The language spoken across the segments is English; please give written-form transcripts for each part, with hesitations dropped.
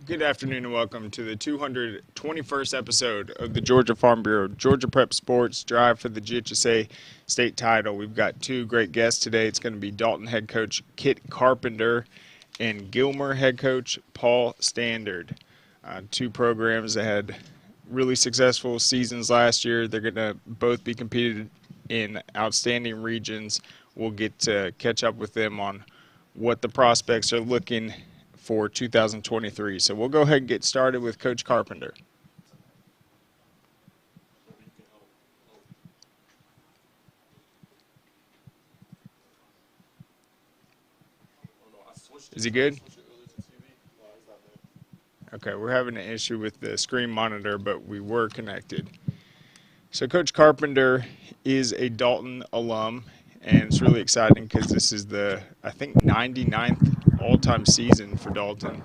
Good afternoon and welcome to the 221st episode of the Georgia Farm Bureau Georgia Prep Sports Drive for the GHSA State Title. We've got two great guests today. It's going to be Dalton head coach Kit Carpenter and Gilmer head coach Paul Standard. Two programs that had really successful seasons last year. They're going to both be competed in outstanding regions. We'll get to catch up with them on what the prospects are looking for 2023. So we'll go ahead and get started with Coach Carpenter. Is he good? Okay, we're having an issue with the screen monitor, but we were connected. So Coach Carpenter is a Dalton alum, and it's really exciting because this is the, I think, 99th all-time season for Dalton.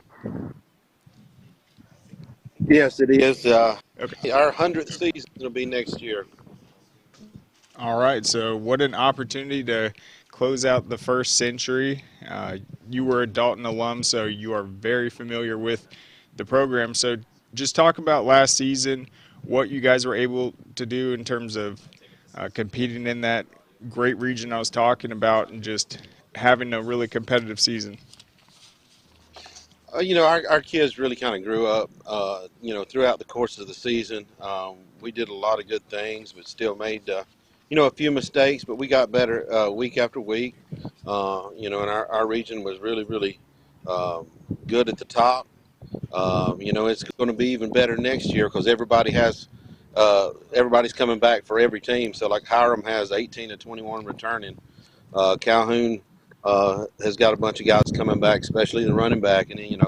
Yes, it is. Okay. Our 100th season will be next year. All right, so what an opportunity to close out the first century. You were a Dalton alum, so you are very familiar with the program. So just talk about last season, what you guys were able to do in terms of competing in that great region I was talking about and just having a really competitive season. Our kids really kind of grew up, throughout the course of the season. We did a lot of good things, but still made, a few mistakes, but we got better week after week. And our region was really, really good at the top. It's going to be even better next year because everybody's coming back for every team. So like Hiram has 18 to 21 returning. Calhoun has got a bunch of guys coming back, especially the running back, and then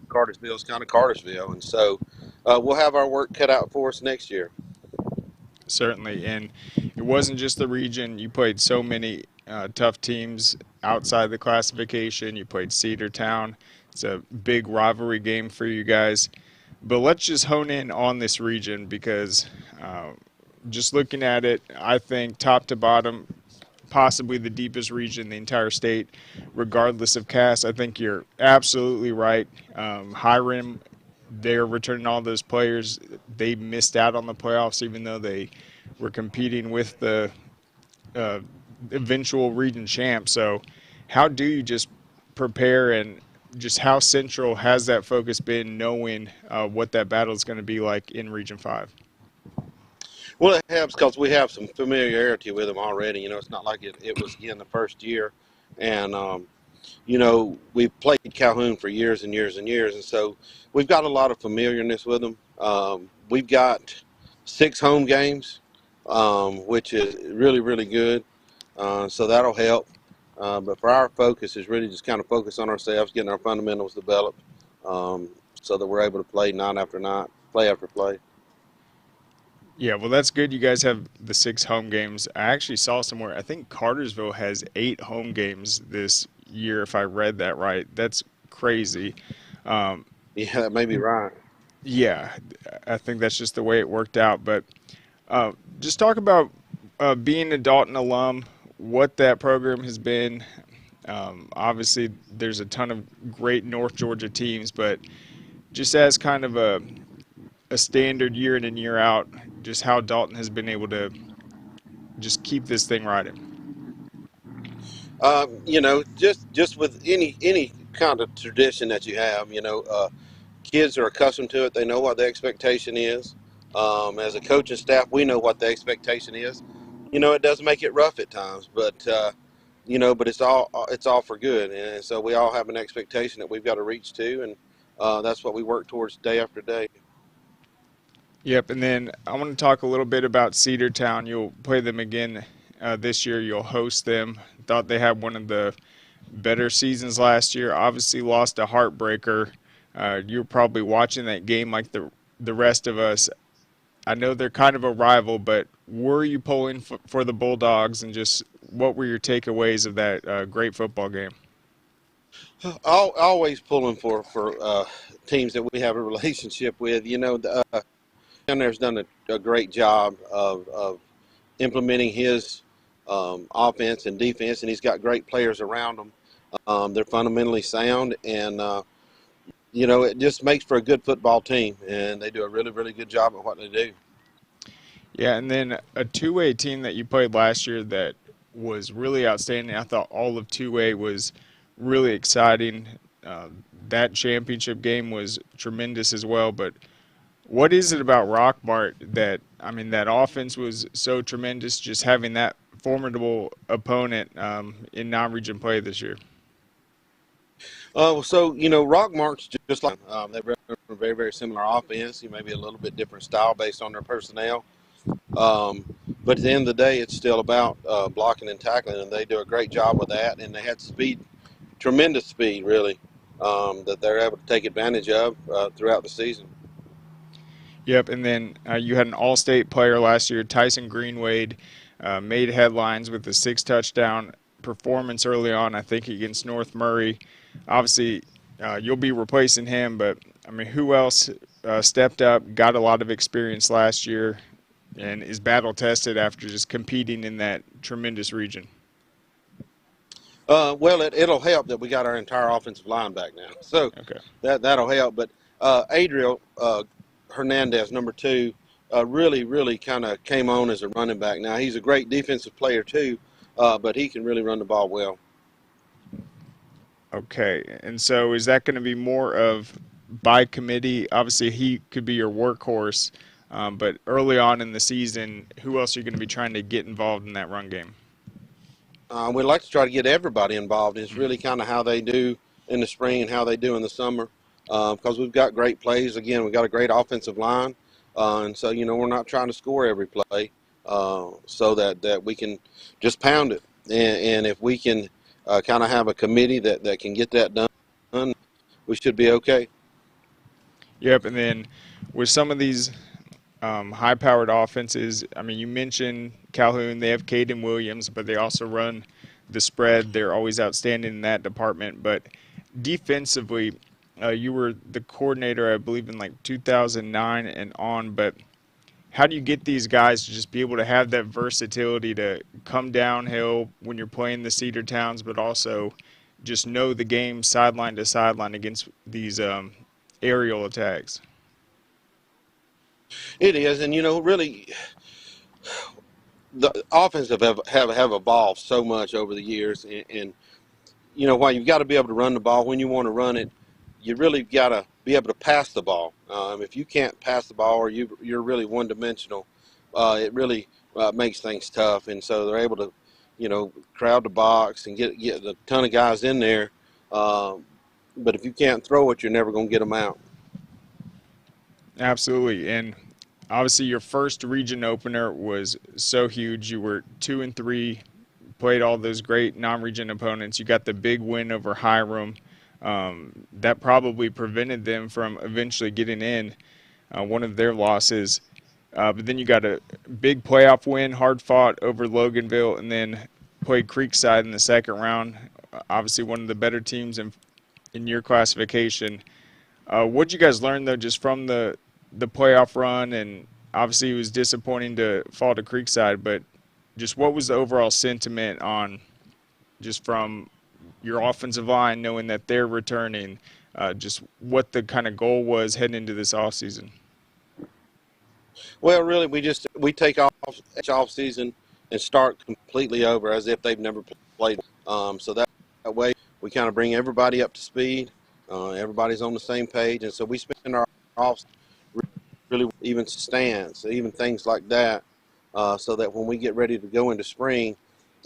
Cartersville's kind of Cartersville, and so we'll have our work cut out for us next year. Certainly, and it wasn't just the region. You played so many tough teams outside the classification. You played Cedartown. It's a big rivalry game for you guys. But let's just hone in on this region because just looking at it, I think top to bottom, possibly the deepest region in the entire state, regardless of cast. I think you're absolutely right. Hiram, they're returning all those players. They missed out on the playoffs even though they were competing with the eventual region champ. So how do you just prepare, and just how central has that focus been knowing what that battle is going to be like in Region 5? Well, it helps because we have some familiarity with them already. It's not like it was again the first year. And, we've played Calhoun for years and years and years. And so we've got a lot of familiarness with them. We've got 6 home games, which is really, really good. So that'll help. But for our focus is really just kind of focus on ourselves, getting our fundamentals developed so that we're able to play night after night, play after play. Yeah, well, that's good. You guys have the 6 home games. I actually saw somewhere, I think Cartersville has 8 home games this year, if I read that right. That's crazy. Yeah, that may be right. Yeah, I think that's just the way it worked out. But just talk about being a Dalton alum, what that program has been. Obviously, there's a ton of great North Georgia teams, but just as kind of a standard year in and year out, just how Dalton has been able to just keep this thing riding. Just with any kind of tradition that you have, kids are accustomed to it. They know what the expectation is. As a coaching staff, we know what the expectation is. It does make it rough at times, but but it's all for good. And so we all have an expectation that we've got to reach to, and that's what we work towards day after day. Yep, and then I want to talk a little bit about Cedartown. You'll play them again this year. You'll host them. Thought they had one of the better seasons last year. Obviously lost a heartbreaker. You were probably watching that game like the rest of us. I know they're kind of a rival, but were you pulling for the Bulldogs, and just what were your takeaways of that great football game? Always pulling for teams that we have a relationship with. There's done a great job of implementing his offense and defense, and he's got great players around him. They're fundamentally sound, and it just makes for a good football team, and they do a really, really good job at what they do. Yeah, and then a two-way team that you played last year that was really outstanding. I thought all of two-way was really exciting. Uh, that championship game was tremendous as well. But what is it about Rockmart that, I mean, that offense was so tremendous, just having that formidable opponent in non-region play this year? So Rockmark's just like they run a very, very similar offense. Maybe a little bit different style based on their personnel. Um, but at the end of the day, it's still about blocking and tackling, and they do a great job with that. And they had speed, tremendous speed, really, that they're able to take advantage of throughout the season. Yep, and then you had an all-state player last year, Tyson Greenwade, made headlines with a 6-touchdown performance early on, I think, against North Murray. Obviously, you'll be replacing him, but, I mean, who else stepped up, got a lot of experience last year, and is battle-tested after just competing in that tremendous region? Well, it'll help that we got our entire offensive line back now, so Okay. that'll help. But Adriel Hernandez, number 2, really, really kind of came on as a running back. Now he's a great defensive player too, but he can really run the ball well. Okay, and so is that going to be more of by committee? Obviously, he could be your workhorse, but early on in the season, who else are you going to be trying to get involved in that run game? We'd like to try to get everybody involved. It's really kind of how they do in the spring and how they do in the summer, because we've got great plays. Again, we've got a great offensive line, and so we're not trying to score every play, so that we can just pound it. And if we can kind of have a committee that can get that done, we should be okay. Yep, and then with some of these high-powered offenses, I mean, you mentioned Calhoun. They have Caden Williams, but they also run the spread. They're always outstanding in that department. But defensively, you were the coordinator, I believe, in like 2009 and on. But how do you get these guys to just be able to have that versatility to come downhill when you're playing the Cedar Towns, but also just know the game sideline to sideline against these aerial attacks? It is, and really, the offensive have evolved so much over the years, and while you've got to be able to run the ball when you want to run it, you really got to be able to pass the ball. If you can't pass the ball, or you're really one-dimensional, it really makes things tough. And so they're able to, crowd the box and get a ton of guys in there. But if you can't throw it, you're never going to get them out. Absolutely, and obviously your first region opener was so huge. You were 2-3, played all those great non-region opponents. You got the big win over Hiram. That probably prevented them from eventually getting in, one of their losses. But then you got a big playoff win, hard fought over Loganville, and then played Creekside in the second round. Obviously one of the better teams in your classification. What did you guys learn, though, just from the playoff run? And obviously it was disappointing to fall to Creekside, but just what was the overall sentiment on just from your offensive line, knowing that they're returning, just what the kind of goal was heading into this offseason? Well, really, we take off each off season and start completely over as if they've never played. So that way we kind of bring everybody up to speed. Everybody's on the same page, and so we spend our off really even stands, even things like that, so that when we get ready to go into spring,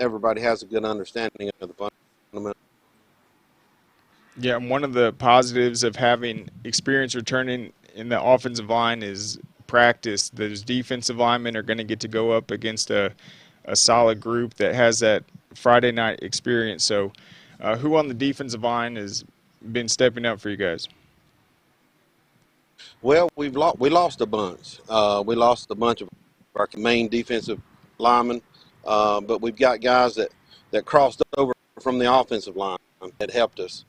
everybody has a good understanding of the fundamentals. Yeah, and one of the positives of having experience returning in the offensive line is practice. Those defensive linemen are going to get to go up against a solid group that has that Friday night experience. So who on the defensive line has been stepping up for you guys? Well, we lost a bunch. We lost a bunch of our main defensive linemen, but we've got guys that crossed over from the offensive line that helped us.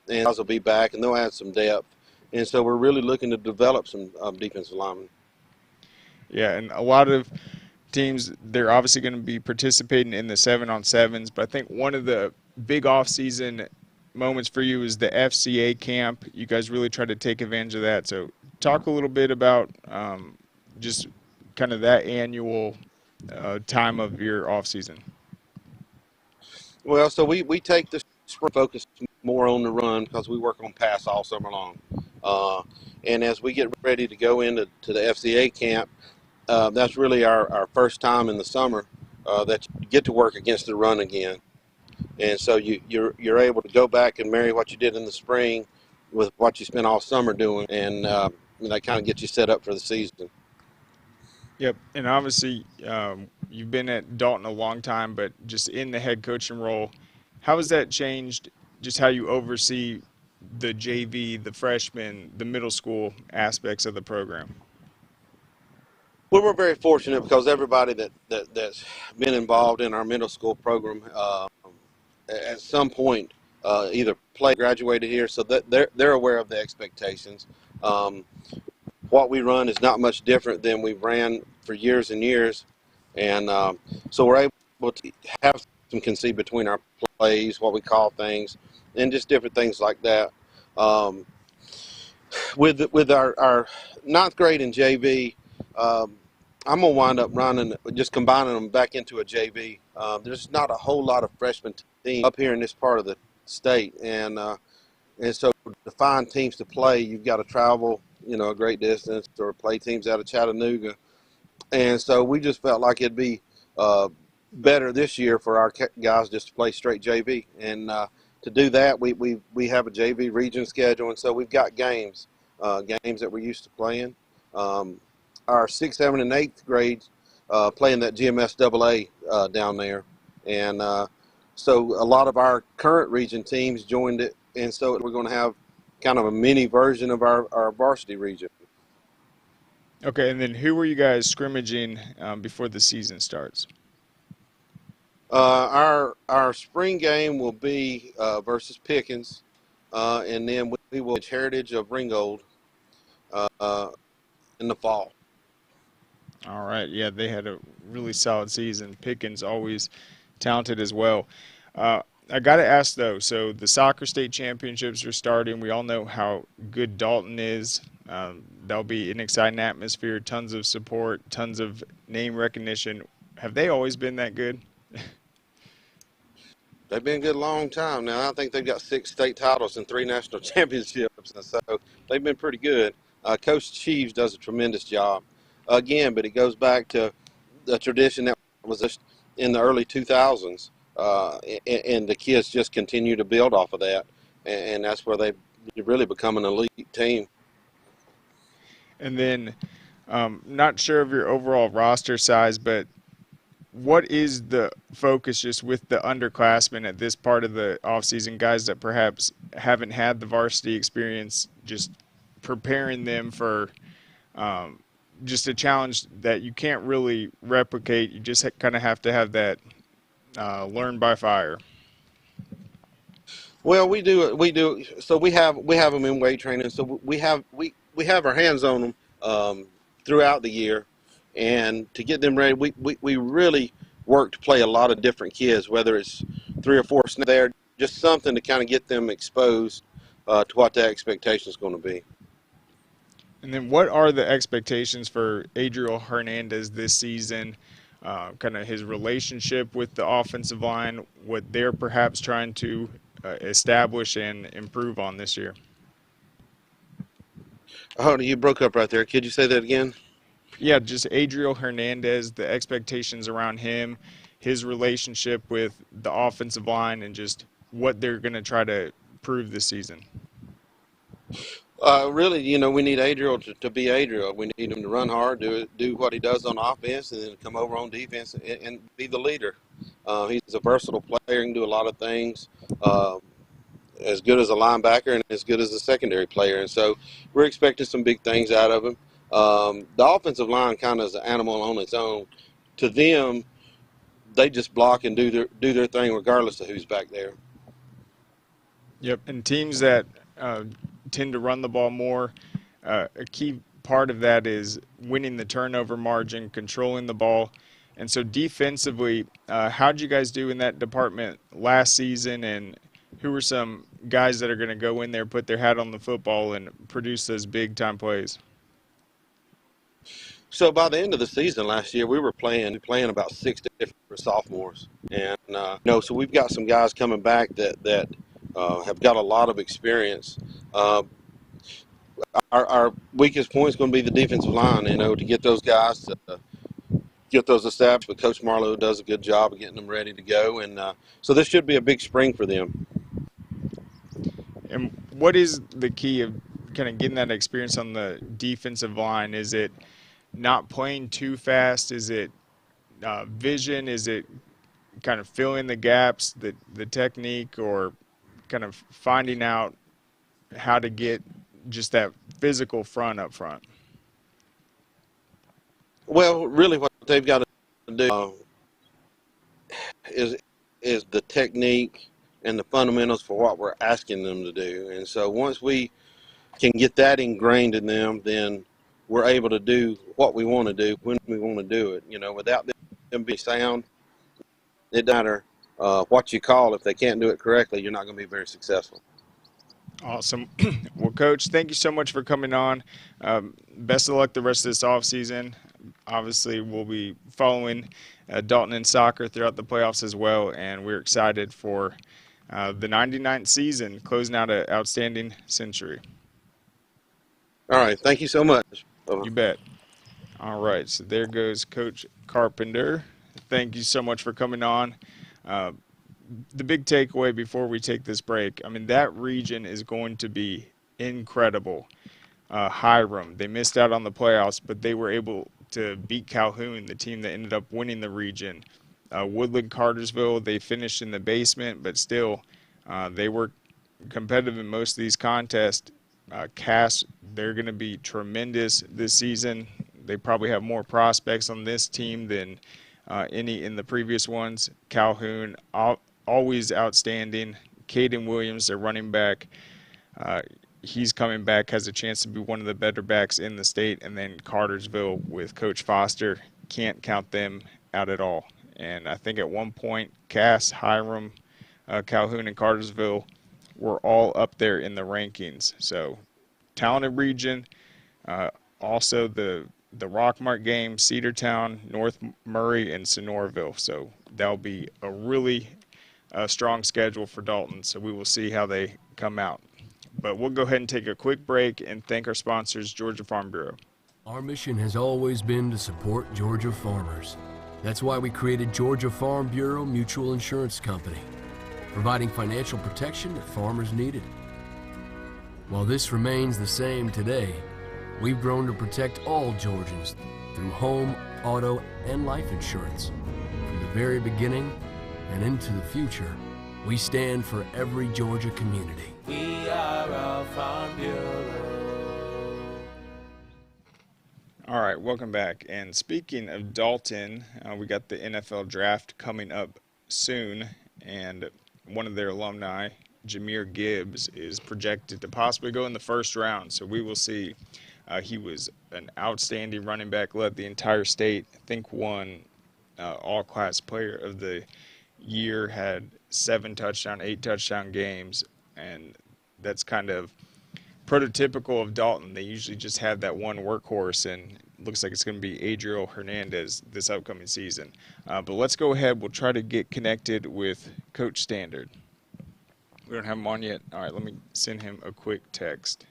And guys will be back, and they'll add some depth. And so we're really looking to develop some defensive linemen. Yeah, and a lot of teams, they're obviously going to be participating in the 7-on-7s, but I think one of the big off-season moments for you is the FCA camp. You guys really try to take advantage of that. So talk a little bit about just kind of that annual time of your off season. Well, so we take the spring focus more on the run because we work on pass all summer long. Uh, and as we get ready to go into the FCA camp, that's really our first time in the summer that you get to work against the run again. And so you're able to go back and marry what you did in the spring with what you spent all summer doing, and that kind of gets you set up for the season. Yep, and obviously you've been at Dalton a long time, but just in the head coaching role, how has that changed? Just how you oversee the JV, the freshmen, the middle school aspects of the program. Well, we're very fortunate because everybody that's been involved in our middle school program at some point either played, graduated here, so that they're aware of the expectations. Um, what we run is not much different than we ran for years and years, and so we're able to have some conceit between our plays, what we call things, and just different things like that. Um, with our ninth grade and JV, I'm gonna wind up running, just combining them back into a JV. There's not a whole lot of freshman teams up here in this part of the state, and so to find teams to play, you've got to travel, a great distance or play teams out of Chattanooga. And so we just felt like it'd be better this year for our guys just to play straight JV. And to do that, we have a JV region schedule, and so we've got games that we're used to playing. Our 6th, 7th, and 8th grades playing that GMS AA down there. And so a lot of our current region teams joined it, and so we're going to have kind of a mini version of our varsity region. Okay, and then who are you guys scrimmaging before the season starts? Our spring game will be versus Pickens, and then we will Heritage of Ringgold in the fall. All right, yeah, they had a really solid season. Pickens always talented as well. I got to ask though, so the soccer state championships are starting. We all know how good Dalton is. There'll be an exciting atmosphere, tons of support, tons of name recognition. Have they always been that good? They've been good a long time now. I think they've got 6 state titles and 3 national championships, and so they've been pretty good. Coach Cheeves does a tremendous job. Again, but it goes back to the tradition that was in the early 2000s, and the kids just continue to build off of that, and that's where they've really become an elite team. And then, not sure of your overall roster size, but what is the focus just with the underclassmen at this part of the offseason, guys that perhaps haven't had the varsity experience, just preparing them for just a challenge that you can't really replicate. You just kind of have to have that learn by fire. Well, we do. So we have them in weight training. So we have our hands on them throughout the year, and to get them ready, we really work to play a lot of different kids, whether it's 3 or 4 there, just something to kind of get them exposed to what the expectation is going to be. And then what are the expectations for Adriel Hernandez this season? Kind of his relationship with the offensive line, what they're perhaps trying to establish and improve on this year. Oh, you broke up right there. Could you say that again? Yeah, just Adriel Hernandez, the expectations around him, his relationship with the offensive line, and just what they're going to try to prove this season. Really, we need Adriel to be Adriel. We need him to run hard, do what he does on offense, and then come over on defense and be the leader. He's a versatile player, can do a lot of things, as good as a linebacker and as good as a secondary player. And so we're expecting some big things out of him. The offensive line kind of is an animal on its own. To them, they just block and do their thing regardless of who's back there. Yep, and teams that tend to run the ball more, a key part of that is winning the turnover margin, controlling the ball. And so defensively, how did you guys do in that department last season, and who were some guys that are going to go in there, put their hat on the football, and produce those big time plays? So by the end of the season last year, we were playing about 6 different sophomores, and so we've got some guys coming back that have got a lot of experience. Uh, our weakest point is going to be the defensive line, to get those guys to get those established. But Coach Marlowe does a good job of getting them ready to go, and so this should be a big spring for them. And what is the key of kind of getting that experience on the defensive line? Is it not playing too fast? Is it vision? Is it kind of filling the gaps, the technique, or kind of finding out how to get just that physical front up front? Well, really, what they've got to do is the technique and the fundamentals for what we're asking them to do. And so once we can get that ingrained in them, then we're able to do what we want to do when we want to do it. Without them being sound, it doesn't matter what you call. If they can't do it correctly, you're not going to be very successful. Awesome. Well, Coach, thank you so much for coming on. Best of luck the rest of this offseason. Obviously, we'll be following Dalton in soccer throughout the playoffs as well, and we're excited for the 99th season, closing out an outstanding century. All right. Thank you so much. You bet. All right, so there goes Coach Carpenter. Thank you so much for coming on. The big takeaway before we take this break, I mean, that region is going to be incredible. Hiram, they missed out on the playoffs, but they were able to beat Calhoun, the team that ended up winning the region. Woodland Cartersville, they finished in the basement, but still they were competitive in most of these contests. Cass, they're going to be tremendous this season. They probably have more prospects on this team than any in the previous ones. Calhoun, always outstanding. Caden Williams, their running back, he's coming back, has a chance to be one of the better backs in the state. And then Cartersville with Coach Foster, can't count them out at all. And I think at one point, Cass, Hiram, Calhoun, and Cartersville were all up there in the rankings. So talented region. Also the Rockmart game, Cedartown, North Murray, and Sonoraville. So that'll be a really strong schedule for Dalton. So we will see how they come out. But we'll go ahead and take a quick break and thank our sponsors, Georgia Farm Bureau. Our mission has always been to support Georgia farmers. That's why we created Georgia Farm Bureau Mutual Insurance Company, providing financial protection that farmers needed. While this remains the same today, we've grown to protect all Georgians through home, auto, and life insurance. From the very beginning and into the future, we stand for every Georgia community. We are a Farm Bureau. All right, welcome back. And speaking of Dalton, we got the NFL draft coming up soon, and one of their alumni, Jahmyr Gibbs, is projected to possibly go in the first round. So we will see. He was an outstanding running back, led the entire state. I think won all-class player of the year, had 8 touchdown games, and that's kind of prototypical of Dalton. They usually just have that one workhorse, and it looks like it's going to be Adriel Hernandez this upcoming season. But let's go ahead. We'll try to get connected with Coach Standard. We don't have him on yet. All right, let me send him a quick text.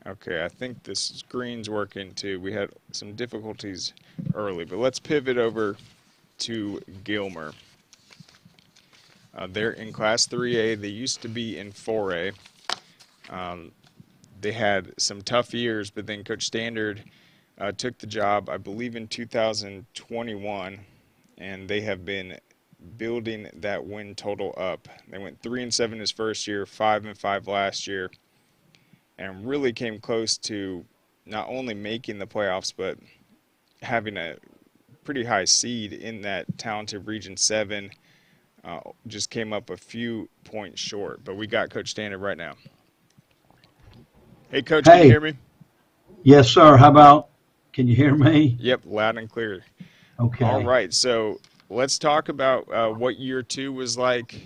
Okay, I think the screen's working too. We had some difficulties early, but let's pivot over to Gilmer. They're in Class 3A. They used to be in 4A. They had some tough years, but then Coach Standard took the job, I believe, in 2021, and they have been building that win total up. They went 3-7 his first year, 5-5 last year, and really came close to not only making the playoffs, but having a pretty high seed in that talented Region 7. Just came up a few points short, but we got Coach Standard right now. Hey, Coach, can you hear me? Yes, sir. How about Can you hear me? Yep, loud and clear. Okay. All right, so let's talk about what year 2 was like,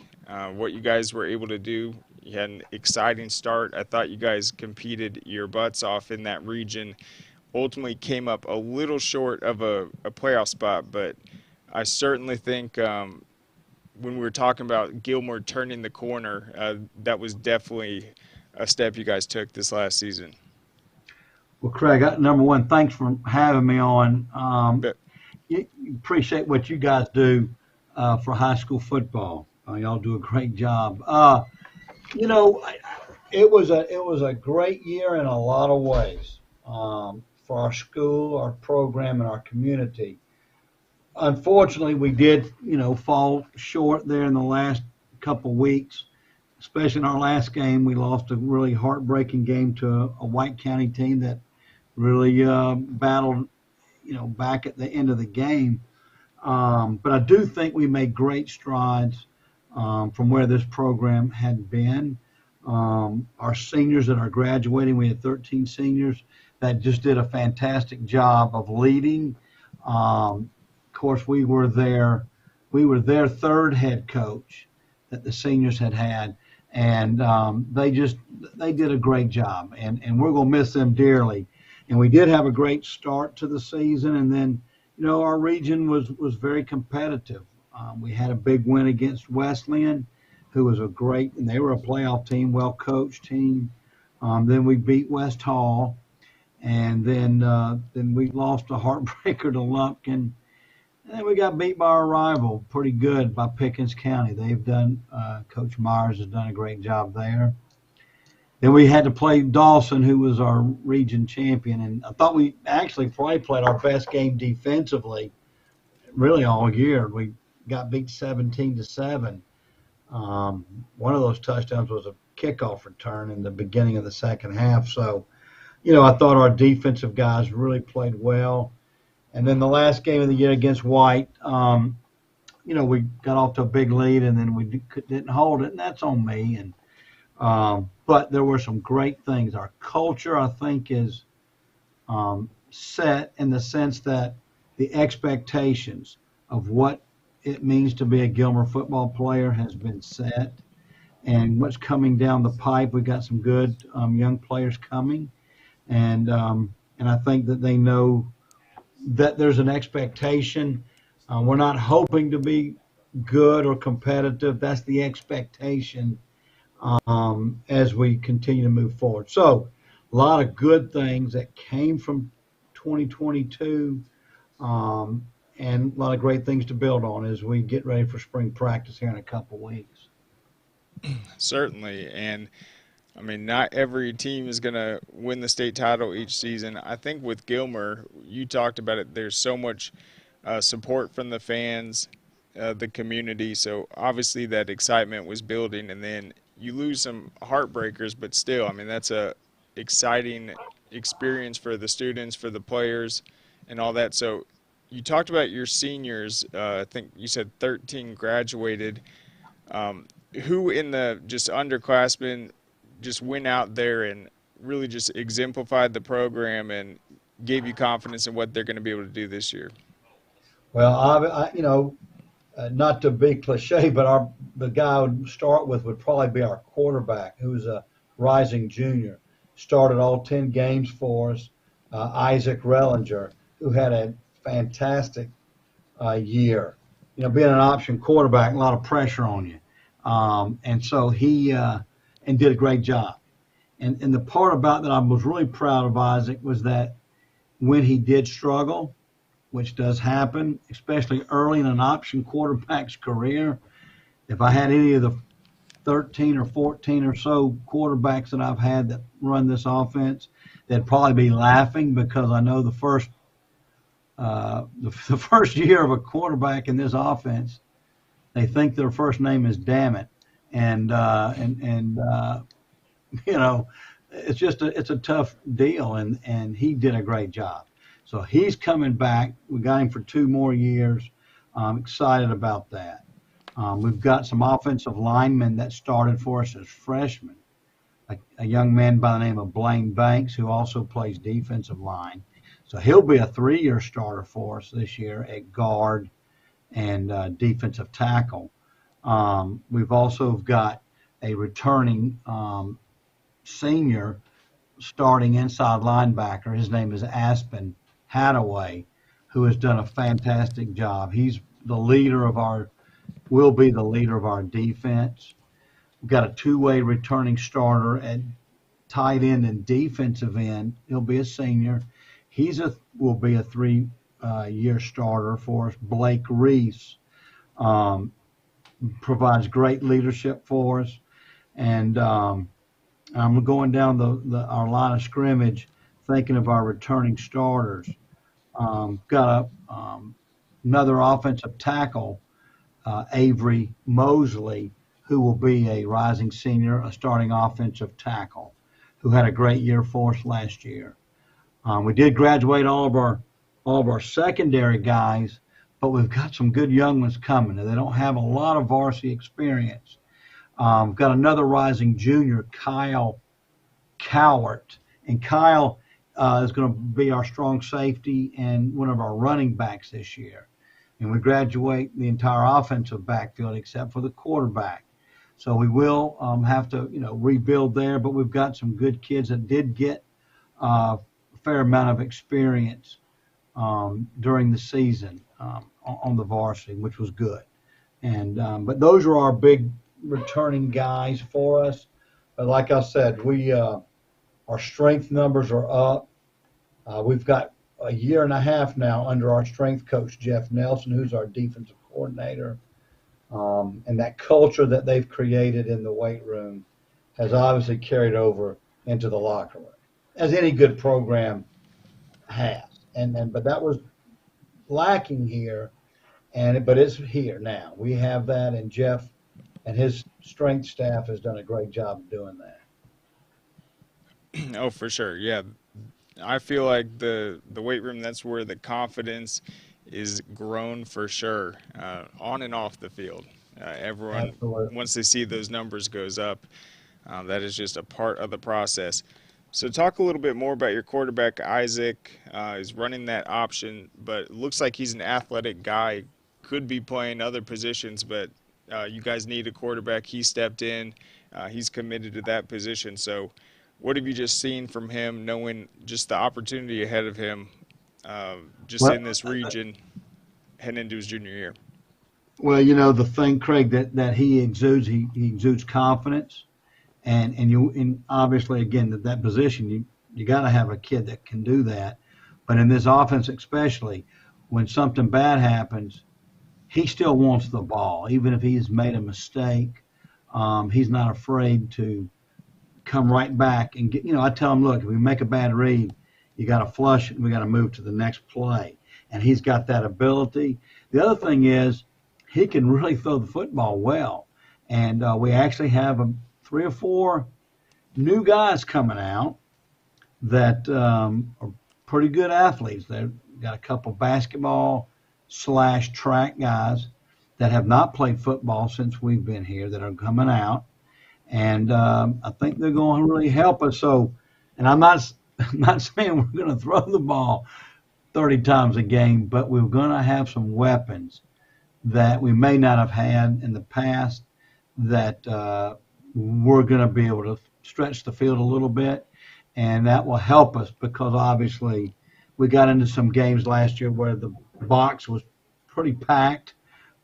what you guys were able to do. You had an exciting start. I thought you guys competed your butts off in that region. Ultimately came up a little short of a playoff spot, but I certainly think when we were talking about Gilmer turning the corner, that was definitely a step you guys took this last season. Well, Craig, number one, thanks for having me on. But You appreciate what you guys do for high school football. Y'all do a great job. You know, it was a great year in a lot of ways for our school, our program, and our community. Unfortunately, we did, fall short there in the last couple weeks, especially in our last game. We lost a really heartbreaking game to a White County team that really battled, back at the end of the game. But I do think we made great strides from where this program had been. Our seniors that are graduating, we had 13 seniors that just did a fantastic job of leading. Of course, we were their third head coach that the seniors had, and they did a great job, and we're going to miss them dearly. And we did have a great start to the season, and then our region was very competitive. We had a big win against Wesleyan, who was and they were a playoff team, well-coached team. Then we beat West Hall, and then we lost a heartbreaker to Lumpkin. And then we got beat by our rival pretty good by Pickens County. They've done, Coach Myers has done a great job there. Then we had to play Dawson, who was our region champion. And I thought we actually probably played our best game defensively really all year. We got beat 17-7. One of those touchdowns was a kickoff return in the beginning of the second half. So, I thought our defensive guys really played well. And then the last game of the year against White, we got off to a big lead, and then we didn't hold it, and that's on me. But there were some great things. Our culture, I think, is set in the sense that the expectations of what it means to be a Gilmer football player has been set. And what's coming down the pipe, we've got some good young players coming. And I think that they know that there's an expectation. We're not hoping to be good or competitive. That's the expectation as we continue to move forward. So a lot of good things that came from 2022 and a lot of great things to build on as we get ready for spring practice here in a couple weeks. Certainly. And I mean, not every team is going to win the state title each season. I think with Gilmer, you talked about it, there's so much support from the fans, the community. So obviously that excitement was building, and then you lose some heartbreakers, but still, I mean, that's a exciting experience for the students, for the players, and all that. So you talked about your seniors. I think you said 13 graduated. Who in the just underclassmen just went out there and really just exemplified the program and gave you confidence in what they're going to be able to do this year? Well, not to be cliche, but the guy I would start with would probably be our quarterback, who's a rising junior. Started all 10 games for us, Isaac Rellinger, who had a fantastic year. Being an option quarterback, a lot of pressure on you. And so he and did a great job. And the part about that I was really proud of Isaac was that when he did struggle, which does happen, especially early in an option quarterback's career, if I had any of the 13 or 14 or so quarterbacks that I've had that run this offense, they'd probably be laughing, because I know the first year of a quarterback in this offense, they think their first name is Damn It. And it's a tough deal, and he did a great job. So he's coming back. We got him for 2 more years. I'm excited about that. We've got some offensive linemen that started for us as freshmen. A young man by the name of Blaine Banks, who also plays defensive line. So he'll be a 3-year starter for us this year at guard and defensive tackle. We've also got a returning senior starting inside linebacker. His name is Aspen Hadaway, who has done a fantastic job. He's the leader of will be the leader of our defense. We've got a 2-way returning starter at tight end and defensive end. He'll be a senior. Will be a 3-year starter for us. Blake Reese provides great leadership for us. And I'm going down our line of scrimmage, thinking of our returning starters. Got another offensive tackle, Avery Mosley, who will be a rising senior, a starting offensive tackle, who had a great year for us last year. We did graduate all of our secondary guys, but we've got some good young ones coming. They don't have a lot of varsity experience. Got another rising junior, Kyle Cowart, and Kyle is going to be our strong safety and one of our running backs this year. And we graduate the entire offensive backfield except for the quarterback. So we will have to, rebuild there, but we've got some good kids that did get a fair amount of experience during the season on the varsity, which was good. And but those are our big returning guys for us. But like I said, our strength numbers are up. We've got a year and a half now under our strength coach, Jeff Nelson, who's our defensive coordinator. And that culture that they've created in the weight room has obviously carried over into the locker room, as any good program has. But that was lacking here, but it's here now. We have that, and Jeff and his strength staff has done a great job of doing that. Oh, for sure. Yeah. I feel like the weight room, that's where the confidence is grown for sure, on and off the field. Everyone, Absolutely. once they see those numbers goes up, that is just a part of the process. So talk a little bit more about your quarterback, Isaac. He's running that option, but it looks like he's an athletic guy, could be playing other positions, but you guys need a quarterback. He stepped in. He's committed to that position. So what have you just seen from him, knowing just the opportunity ahead of him in this region heading into his junior year? Well, the thing, Craig, that he exudes, he exudes confidence. And obviously, again, that position, you got to have a kid that can do that. But in this offense especially, when something bad happens, he still wants the ball. Even if he's made a mistake, he's not afraid to come right back and get, I tell him, look, if we make a bad read, you got to flush it and we got to move to the next play. And he's got that ability. The other thing is he can really throw the football well. And we actually have 3 or 4 new guys coming out that are pretty good athletes. They've got a couple basketball/track guys that have not played football since we've been here that are coming out. And I think they're going to really help us. So, and I'm not saying we're going to throw the ball 30 times a game, but we're going to have some weapons that we may not have had in the past that we're going to be able to stretch the field a little bit, and that will help us because obviously we got into some games last year where the box was pretty packed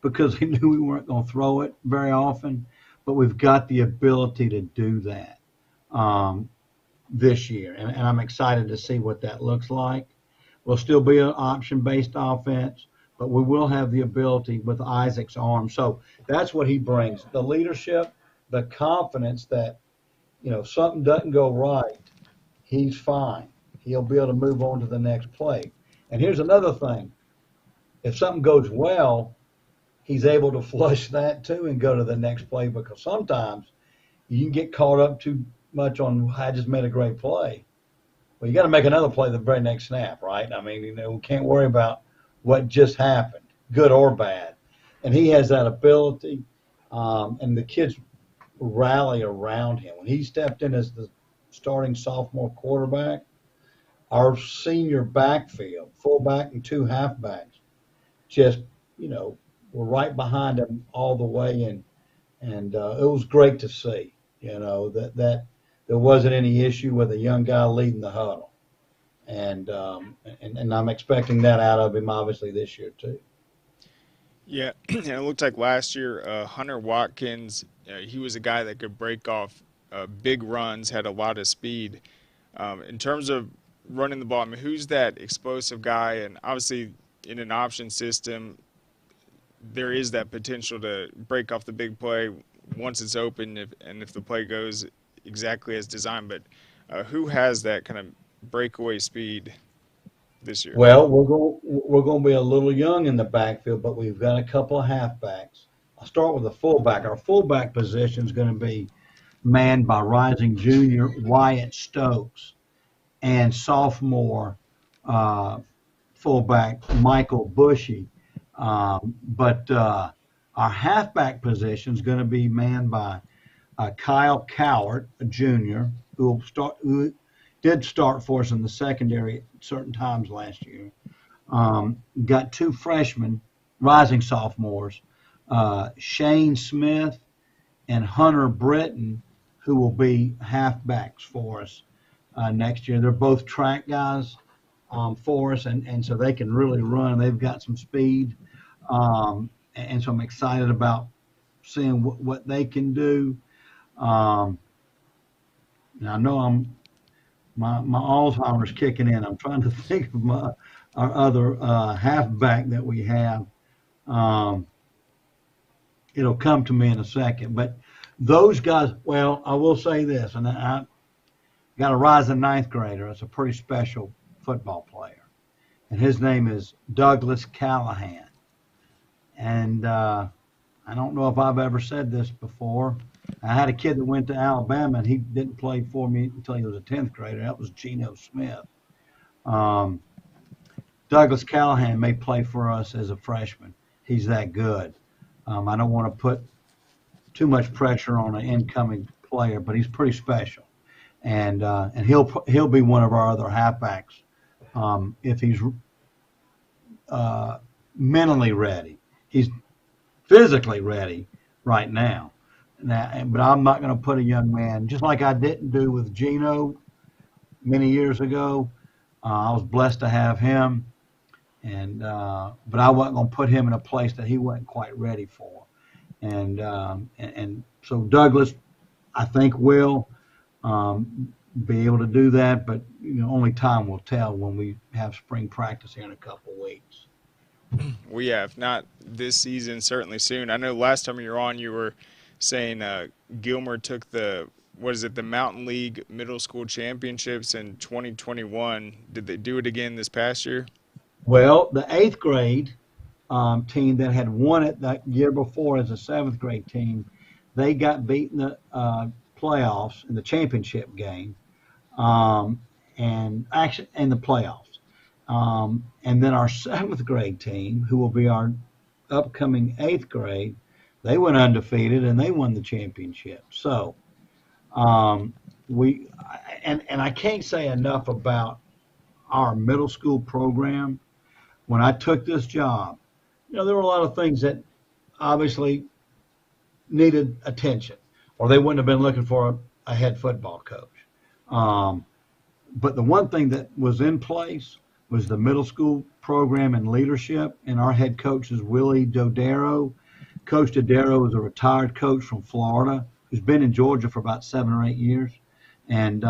because we knew we weren't going to throw it very often, but we've got the ability to do that this year, and I'm excited to see what that looks like. We'll still be an option-based offense, but we will have the ability with Isaac's arm. So that's what he brings, the leadership, the confidence that, if something doesn't go right, he's fine. He'll be able to move on to the next play. And here's another thing. If something goes well, he's able to flush that too and go to the next play, because sometimes you can get caught up too much on, I just made a great play. Well, you got to make another play the very next snap, right? I mean, we can't worry about what just happened, good or bad. And he has that ability, and the kids rally around him. When he stepped in as the starting sophomore quarterback, our senior backfield, fullback and two halfbacks, just, were right behind them all the way. And it was great to see, that there wasn't any issue with a young guy leading the huddle. And I'm expecting that out of him, obviously, this year, too. Yeah, and it looked like last year, Hunter Watkins, he was a guy that could break off big runs, had a lot of speed. In terms of running the ball, I mean, who's that explosive guy? And obviously, in an option system, there is that potential to break off the big play once it's open, if the play goes exactly as designed. But who has that kind of breakaway speed this year? Well, we're going to be a little young in the backfield, but we've got a couple of halfbacks. I'll start with the fullback. Our fullback position is going to be manned by rising junior Wyatt Stokes and sophomore fullback Michael Bushy. But our halfback position is going to be manned by Kyle Cowart, a junior, who did start for us in the secondary at certain times last year. Got two freshmen, rising sophomores, Shane Smith and Hunter Britton, who will be halfbacks for us next year. They're both track guys for us, and so they can really run. They've got some speed, and so I'm excited about seeing what they can do. And I know my Alzheimer's kicking in. I'm trying to think of our other halfback that we have. It'll come to me in a second. But those guys, well, I will say this, and I got a rising ninth grader. It's a pretty special football player. And his name is Douglas Callahan. And I don't know if I've ever said this before. I had a kid that went to Alabama, and he didn't play for me until he was a 10th grader. That was Geno Smith. Douglas Callahan may play for us as a freshman. He's that good. I don't want to put too much pressure on an incoming player, but he's pretty special. And he'll be one of our other halfbacks if he's mentally ready. He's physically ready right now. But I'm not going to put a young man, just like I didn't do with Geno many years ago. I was blessed to have him, but I wasn't going to put him in a place that he wasn't quite ready for. And so Douglas, I think, will be able to do that, but only time will tell when we have spring practice here in a couple of weeks. We have not this season, certainly soon. I know last time you were on, you were saying Gilmer took the Mountain League Middle School Championships in 2021. Did they do it again this past year? Well, the 8th grade team that had won it that year before as a 7th grade team, they got beat in the playoffs in the championship game, and actually in the playoffs. And then our 7th grade team, who will be our upcoming 8th grade, they went undefeated and they won the championship. So I can't say enough about our middle school program. When I took this job, there were a lot of things that obviously needed attention, or they wouldn't have been looking for a head football coach. But the one thing that was in place was the middle school program and leadership, and our head coach is Willie Dodaro. Coach Dodaro is a retired coach from Florida who's been in Georgia for about 7 or 8 years, and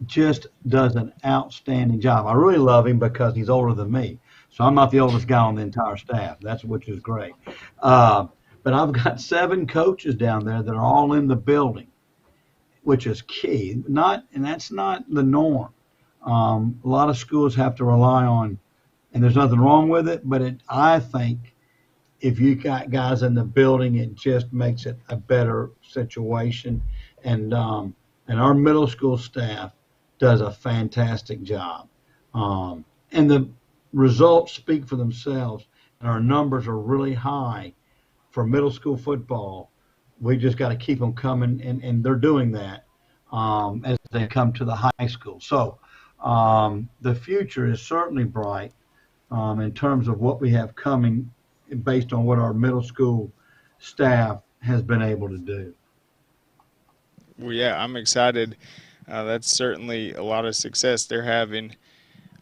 just does an outstanding job. I really love him because he's older than me, so I'm not the oldest guy on the entire staff. Which is great. But I've got 7 coaches down there that are all in the building, which is key. And that's not the norm. A lot of schools have to rely on, and there's nothing wrong with it, but I think if you got guys in the building, it just makes it a better situation. And our middle school staff does a fantastic job. And the results speak for themselves, and our numbers are really high for middle school football. We just got to keep them coming, and they're doing that as they come to the high school. So The future is certainly bright in terms of what we have coming based on what our middle school staff has been able to do. Well, yeah, I'm excited. That's certainly a lot of success they're having.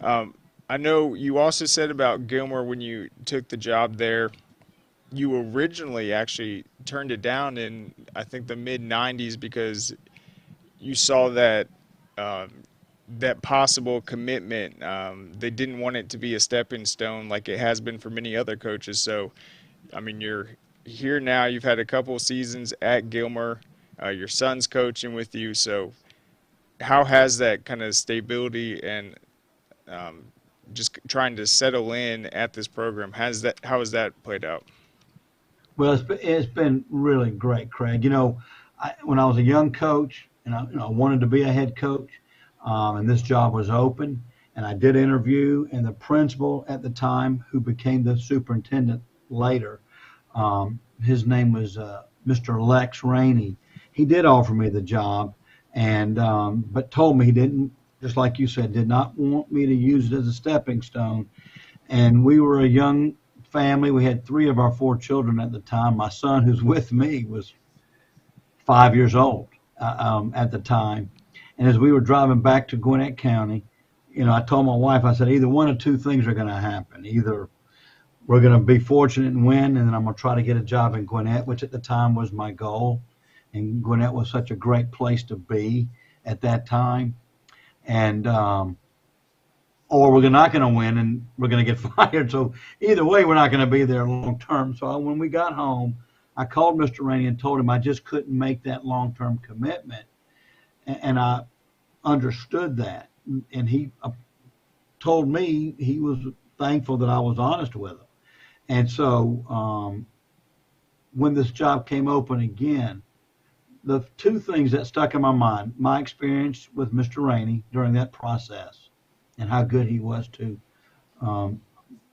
I know you also said about Gilmer when you took the job there, you originally actually turned it down in, I think, the mid 90s because you saw that that possible commitment. They didn't want it to be a stepping stone like it has been for many other coaches. So, I mean, you're here now. You've had a couple of seasons at Gilmer. Your son's coaching with you. So, how has that kind of stability and just trying to settle in at this program, how has that played out? Well, it's been really great, Craig. You know, when I was a young coach and I wanted to be a head coach, and this job was open, and I did interview, and the principal at the time, who became the superintendent later, his name was Mr. Lex Rainey. He did offer me the job, and but told me he didn't, just like you said, did not want me to use it as a stepping stone. And we were a young family. We had 3 of our 4 children at the time. My son, who's with me, was 5 years old at the time. And as we were driving back to Gwinnett County, you know, I told my wife, I said, either one of 2 things are going to happen. Either we're going to be fortunate and win, and then I'm going to try to get a job in Gwinnett, which at the time was my goal. And Gwinnett was such a great place to be at that time. And or we're not going to win and we're going to get fired. So either way, we're not going to be there long term. So when we got home, I called Mr. Rainey and told him I just couldn't make that long-term commitment. And I understood that. And he told me he was thankful that I was honest with him. And so when this job came open again, the 2 things that stuck in my mind, my experience with Mr. Rainey during that process and how good he was to my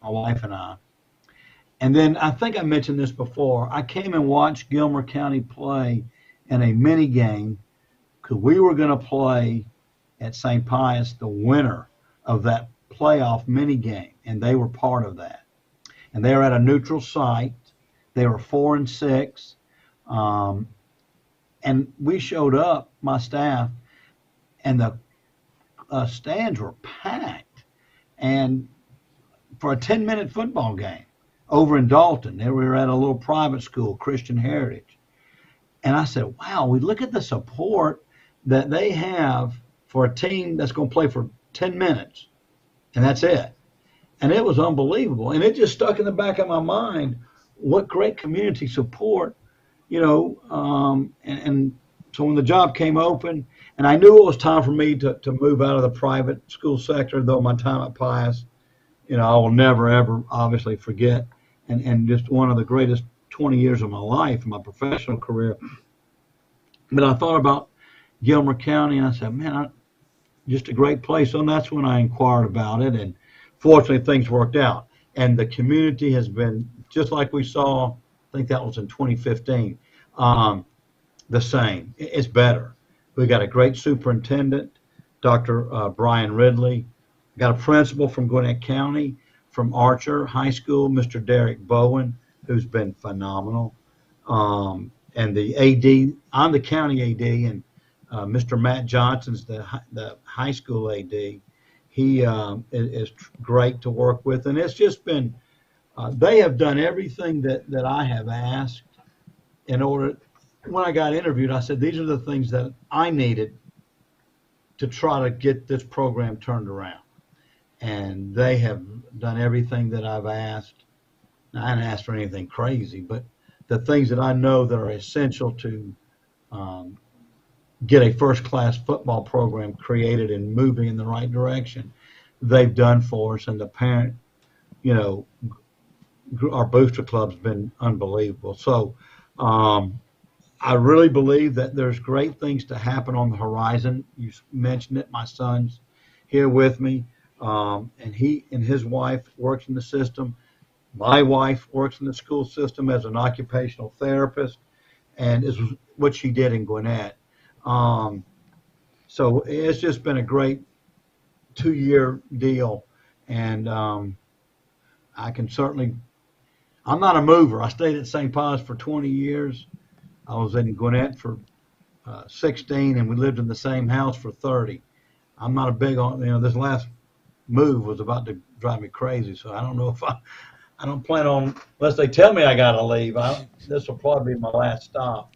wife and I. And then I think I mentioned this before. I came and watched Gilmer County play in a mini game because we were going to play at St. Pius the winner of that playoff mini game, and they were part of that. And they were at a neutral site. They were 4-6. And we showed up, my staff, and the stands were packed. And for a 10-minute football game over in Dalton, they were at a little private school, Christian Heritage. And I said, wow, we look at the support that they have for a team that's going to play for 10 minutes, and that's it. And it was unbelievable. And it just stuck in the back of my mind, what great community support. You know, and so when the job came open, and I knew it was time for me to move out of the private school sector, though my time at Pius, you know, I will never, ever obviously forget, and just one of the greatest 20 years of my life, my professional career. But I thought about Gilmer County, and I said, man, just a great place. So that's when I inquired about it, and fortunately things worked out. And the community has been, just like we saw, I think that was in 2015, the same. It's better. We got a great superintendent, Dr. Brian Ridley. Got a principal from Gwinnett County, from Archer High School, Mr. Derek Bowen, who's been phenomenal. And the AD, I'm the county AD, and Mr. Matt Johnson's the high school AD. He is great to work with, and it's just been, they have done everything that I have asked in order. When I got interviewed, I said, these are the things that I needed to try to get this program turned around. And they have done everything that I've asked. Now, I haven't asked for anything crazy, but the things that I know that are essential to get a first-class football program created and moving in the right direction, they've done for us. And the parent, you know, our booster club's been unbelievable. So I really believe that there's great things to happen on the horizon. You mentioned it. My son's here with me, and he and his wife works in the system. My wife works in the school system as an occupational therapist, and is what she did in Gwinnett. So it's just been a great 2-year deal, and I can certainly. I'm not a mover. I stayed at St. Pius for 20 years. I was in Gwinnett for 16, and we lived in the same house for 30. I'm not a big on. This last move was about to drive me crazy, so I don't know if I don't plan on, unless they tell me I got to leave. This will probably be my last stop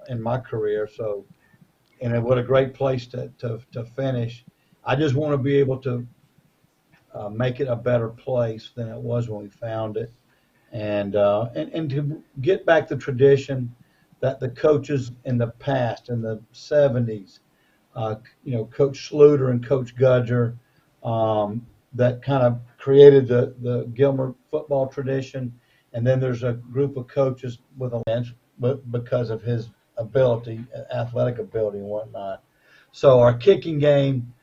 in my career. So, and what a great place to finish. I just want to be able to make it a better place than it was when we found it, and to get back the tradition that the coaches in the past, in the 70s, Coach Sluter and Coach Gudger, that kind of created the Gilmer football tradition. And then there's a group of coaches with a bench, but because of his ability, athletic ability and whatnot. So our kicking game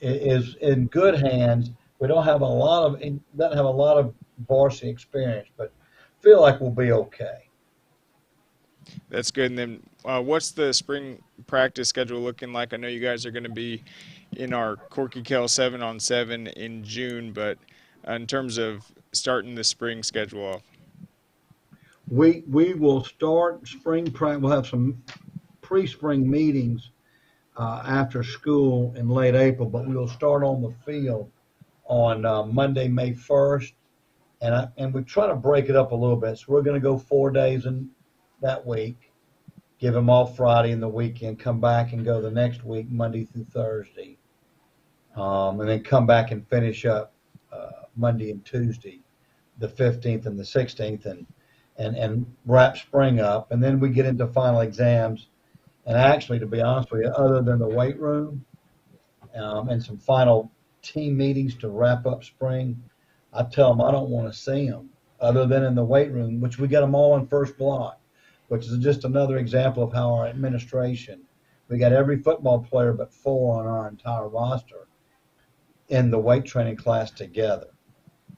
is in good hands. We don't have doesn't have a lot of varsity experience, but feel like we'll be okay. That's good. And then what's the spring practice schedule looking like? I know you guys are going to be in our Corky Kell 7-on-7 in June, but in terms of starting the spring schedule off. We will start spring practice. We'll have some pre-spring meetings after school in late April, but we will start on the field on Monday, May 1st, and we try to break it up a little bit. So we're going to go 4 days in that week, give them off Friday and the weekend, come back and go the next week, Monday through Thursday, and then come back and finish up Monday and Tuesday, the 15th and the 16th, and wrap spring up. And then we get into final exams. And actually, to be honest with you, other than the weight room and some final team meetings to wrap up spring, I tell them I don't want to see them other than in the weight room, which we get them all in first block, which is just another example of how our administration, we got every football player but 4 on our entire roster in the weight training class together.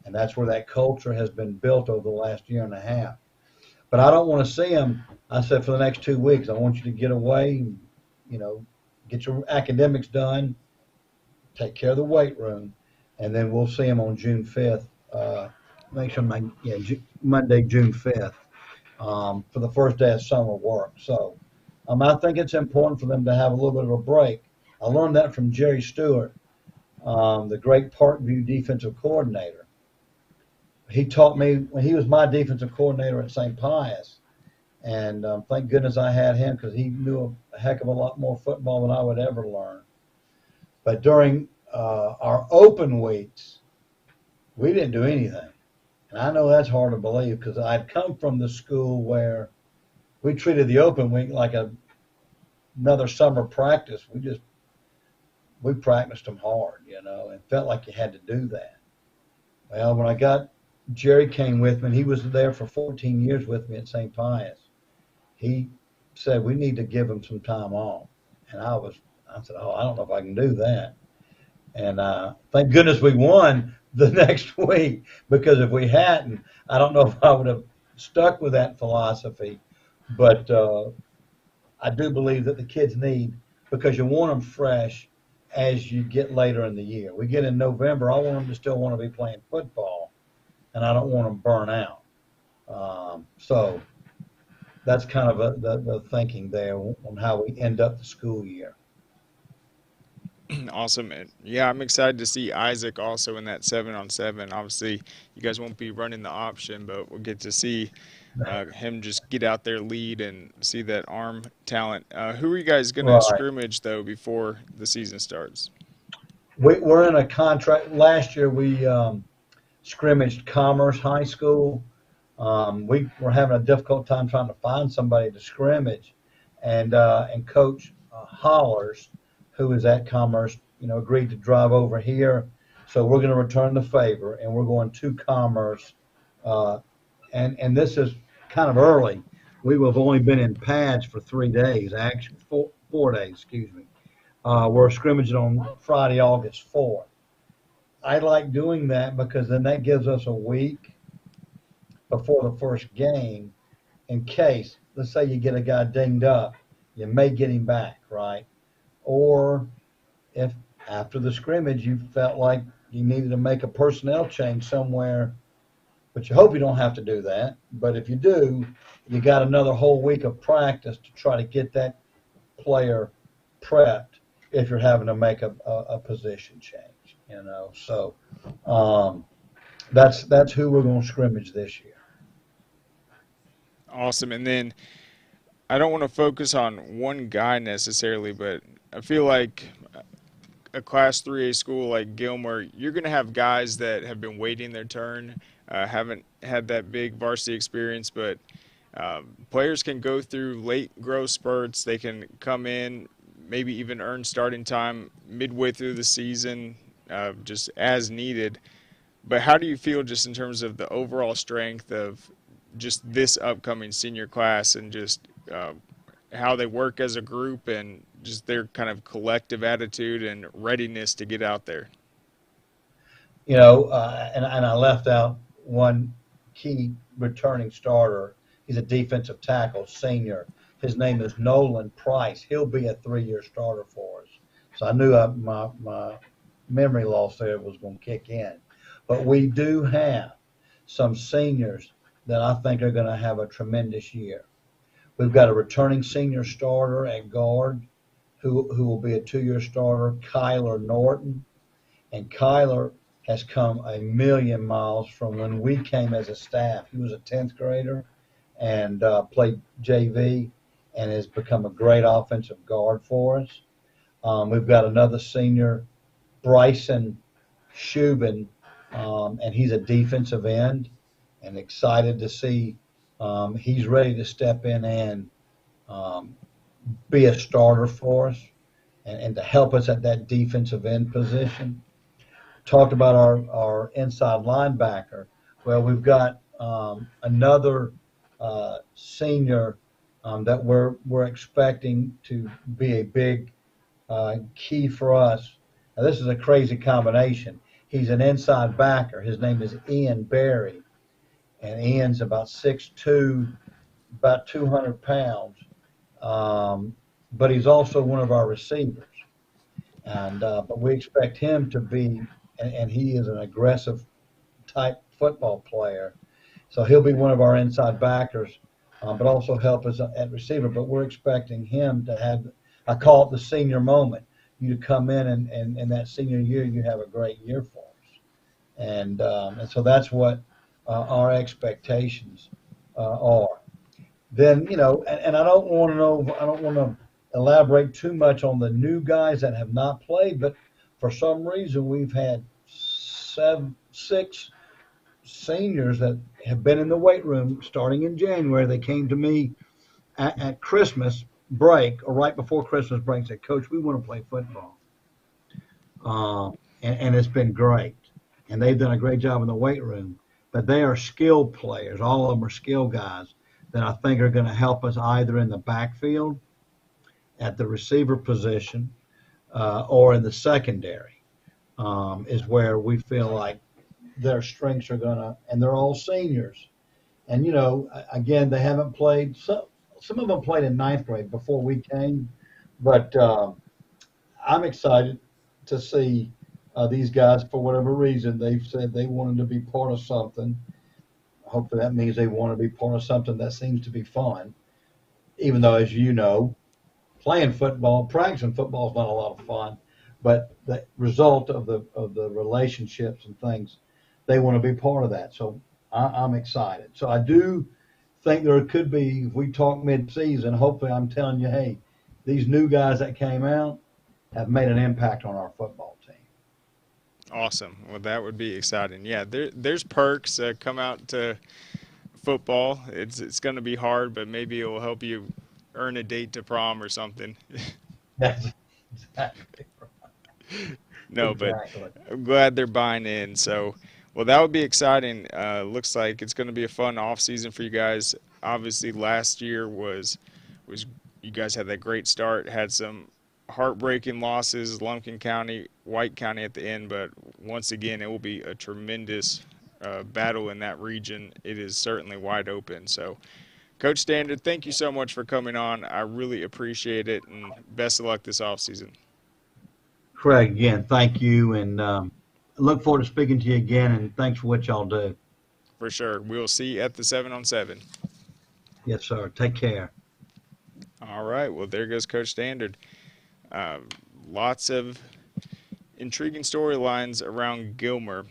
And that's where that culture has been built over the last year and a half. But I don't want to see them. I said for the next 2 weeks, I want you to get away, get your academics done, take care of the weight room, and then we'll see them on June 5th. Monday, June 5th, for the first day of summer work. So I think it's important for them to have a little bit of a break. I learned that from Jerry Stewart, the great Parkview defensive coordinator. He taught me when he was my defensive coordinator at St. Pius. And thank goodness I had him because he knew a heck of a lot more football than I would ever learn. But during our open weeks, we didn't do anything. And I know that's hard to believe because I'd come from the school where we treated the open week like another summer practice. We practiced them hard, and felt like you had to do that. Well, when Jerry came with me, and he was there for 14 years with me at St. Pius. He said, we need to give him some time off. And I said, I don't know if I can do that. And thank goodness we won the next week, because if we hadn't, I don't know if I would have stuck with that philosophy. But I do believe that the kids need, because you want them fresh as you get later in the year. We get in November, I want them to still want to be playing football, and I don't want them burn out. So that's kind of the thinking there on how we end up the school year. Awesome. And yeah, I'm excited to see Isaac also in that 7-on-7. Obviously, you guys won't be running the option, but we'll get to see him just get out there, lead, and see that arm talent. Who are you guys going to scrimmage, though, before the season starts? We're in a contract. Last year, we scrimmaged Commerce High School. We were having a difficult time trying to find somebody to scrimmage, and Coach Hollers, who is at Commerce, agreed to drive over here. So we're going to return the favor, and we're going to Commerce. And this is kind of early. We have only been in pads for 3 days, actually 4 days, excuse me. We're scrimmaging on Friday, August 4th. I like doing that because then that gives us a week before the first game in case, let's say you get a guy dinged up, you may get him back, right? Or if after the scrimmage you felt like you needed to make a personnel change somewhere, but you hope you don't have to do that. But if you do, you got another whole week of practice to try to get that player prepped if you're having to make a position change, you know. So that's who we're going to scrimmage this year. Awesome. And then I don't want to focus on one guy necessarily, but I feel like a Class 3A school like Gilmer, you're going to have guys that have been waiting their turn, haven't had that big varsity experience, but players can go through late growth spurts. They can come in, maybe even earn starting time midway through the season, just as needed. But how do you feel just in terms of the overall strength of just this upcoming senior class and just how they work as a group and just their kind of collective attitude and readiness to get out there? You know, and I left out one key returning starter. He's a defensive tackle, senior. His name is Nolan Price. He'll be a 3-year starter for us. So I knew my memory loss there was going to kick in. But we do have some seniors that I think are going to have a tremendous year. We've got a returning senior starter at guard who will be a 2-year starter, Kyler Norton. And Kyler has come a million miles from when we came as a staff. He was a 10th grader and played JV and has become a great offensive guard for us. We've got another senior, Bryson Shubin, and he's a defensive end, and excited to see he's ready to step in and be a starter for us and to help us at that defensive end position. Talked about our inside linebacker. Well, we've got another senior that we're expecting to be a big key for us. Now, this is a crazy combination. He's an inside backer. His name is Ian Berry, and Ian's about 6'2", about 200 pounds, but he's also one of our receivers. And but we expect him to be, and he is an aggressive type football player, so he'll be one of our inside backers, but also help us at receiver. But we're expecting him to have, I call it the senior moment. You to come in and that senior year, you have a great year for us, and so that's what our expectations are. Then and I don't want to elaborate too much on the new guys that have not played, but for some reason we've had 6 seniors that have been in the weight room starting in January. They came to me at Christmas break or right before Christmas break and said, "Coach, we want to play football." And it's been great. And they've done a great job in the weight room. But they are skilled players. All of them are skilled guys that I think are going to help us either in the backfield, at the receiver position, or in the secondary, is where we feel like their strengths are going to, and they're all seniors. And, again, they haven't played. Some of them played in 9th grade before we came. But I'm excited to see these guys, for whatever reason, they've said they wanted to be part of something. Hopefully that means they want to be part of something that seems to be fun, even though, as you know, playing football, practicing football is not a lot of fun, but the result of the relationships and things, they want to be part of that. So I'm excited. So I do think there could be, if we talk mid-season, hopefully I'm telling you, hey, these new guys that came out have made an impact on our football team. Awesome. Well, that would be exciting. Yeah, there's perks that come out to football. It's going to be hard, but maybe it will help you earn a date to prom or something. That's exactly right. No, Exactly. but I'm glad they're buying in. So, well, that would be exciting. Looks like it's going to be a fun off season for you guys. Obviously, last year was you guys had that great start, had some heartbreaking losses, Lumpkin County, White County at the end, but once again, it will be a tremendous battle in that region. It is certainly wide open. So, Coach Standard, thank you so much for coming on. I really appreciate it, and best of luck this offseason. Craig, again, thank you, and look forward to speaking to you again, and thanks for what y'all do. For sure. We'll see you at the 7-on-7. Yes, sir. Take care. All right. Well, there goes Coach Standard. Lots of intriguing storylines around Gilmer.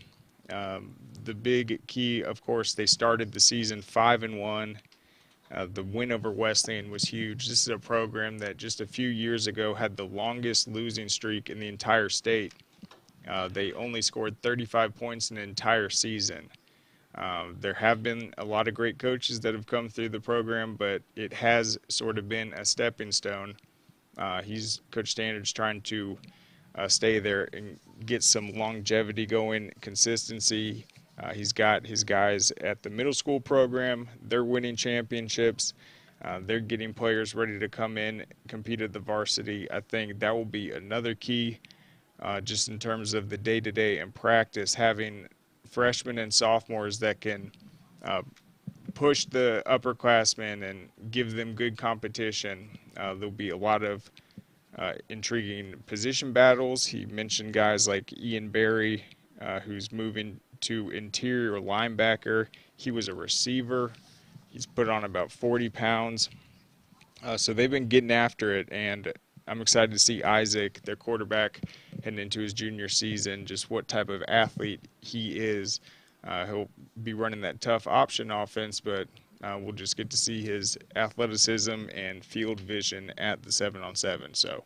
The big key, of course, they started the season 5-1. The win over Wesleyan was huge. This is a program that just a few years ago had the longest losing streak in the entire state. They only scored 35 points in an entire season. There have been a lot of great coaches that have come through the program, but it has sort of been a stepping stone. Coach Standard's trying to stay there and get some longevity going, consistency. He's got his guys at the middle school program. They're winning championships. They're getting players ready to come in, compete at the varsity. I think that will be another key just in terms of the day-to-day and practice, having freshmen and sophomores that can push the upperclassmen and give them good competition. There'll be a lot of intriguing position battles. He mentioned guys like Ian Berry, who's moving to interior linebacker. He was a receiver. He's put on about 40 pounds. So they've been getting after it, and I'm excited to see Isaac, their quarterback, heading into his junior season, just what type of athlete he is. He'll be running that tough option offense, but we'll just get to see his athleticism and field vision at the 7-on-7. So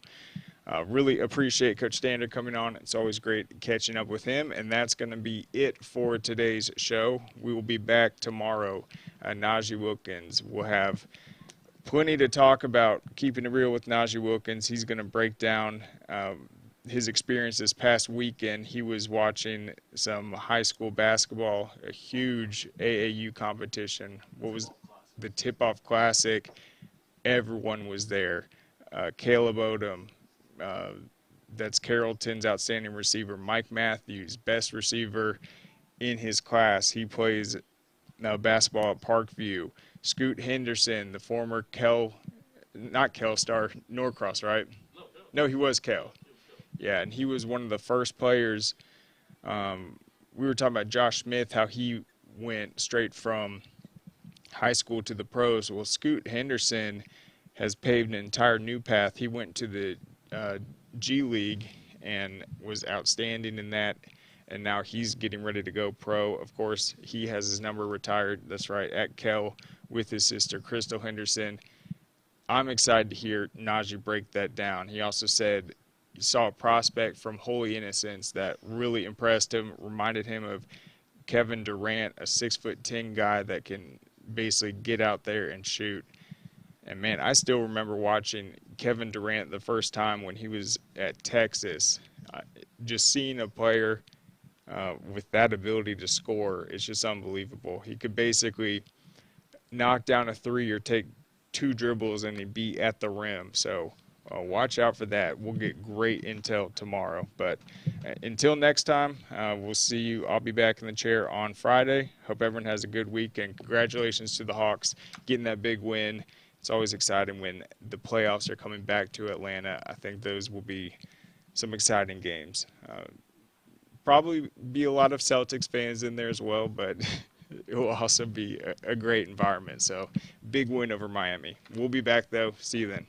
really appreciate Coach Standard coming on. It's always great catching up with him, and that's going to be it for today's show. We will be back tomorrow. Najee Wilkins will have plenty to talk about. Keeping it real with Najee Wilkins. He's going to break down his experience this past weekend. He was watching some high school basketball, a huge AAU competition. What was the Tip-Off Classic? Everyone was there. Caleb Odom, that's Carrollton's outstanding receiver. Mike Matthews, best receiver in his class. He plays basketball at Parkview. Scoot Henderson, the former Norcross, right? No, he was Kel. Yeah, and he was one of the first players. We were talking about Josh Smith, how he went straight from high school to the pros. Well, Scoot Henderson has paved an entire new path. He went to the G League and was outstanding in that, and now he's getting ready to go pro. Of course, he has his number retired, that's right, at Kel with his sister, Crystal Henderson. I'm excited to hear Najee break that down. He also said he saw a prospect from Holy Innocents that really impressed him, reminded him of Kevin Durant, a 6'10" guy that can basically get out there and shoot. And, man, I still remember watching Kevin Durant the first time when he was at Texas. Just seeing a player with that ability to score is just unbelievable. He could basically knock down a three or take two dribbles and he'd be at the rim. So watch out for that. We'll get great intel tomorrow. But until next time, we'll see you. I'll be back in the chair on Friday. Hope everyone has a good week, and congratulations to the Hawks getting that big win. It's always exciting when the playoffs are coming back to Atlanta. I think those will be some exciting games. Probably be a lot of Celtics fans in there as well, but it will also be a great environment. So big win over Miami. We'll be back, though. See you then.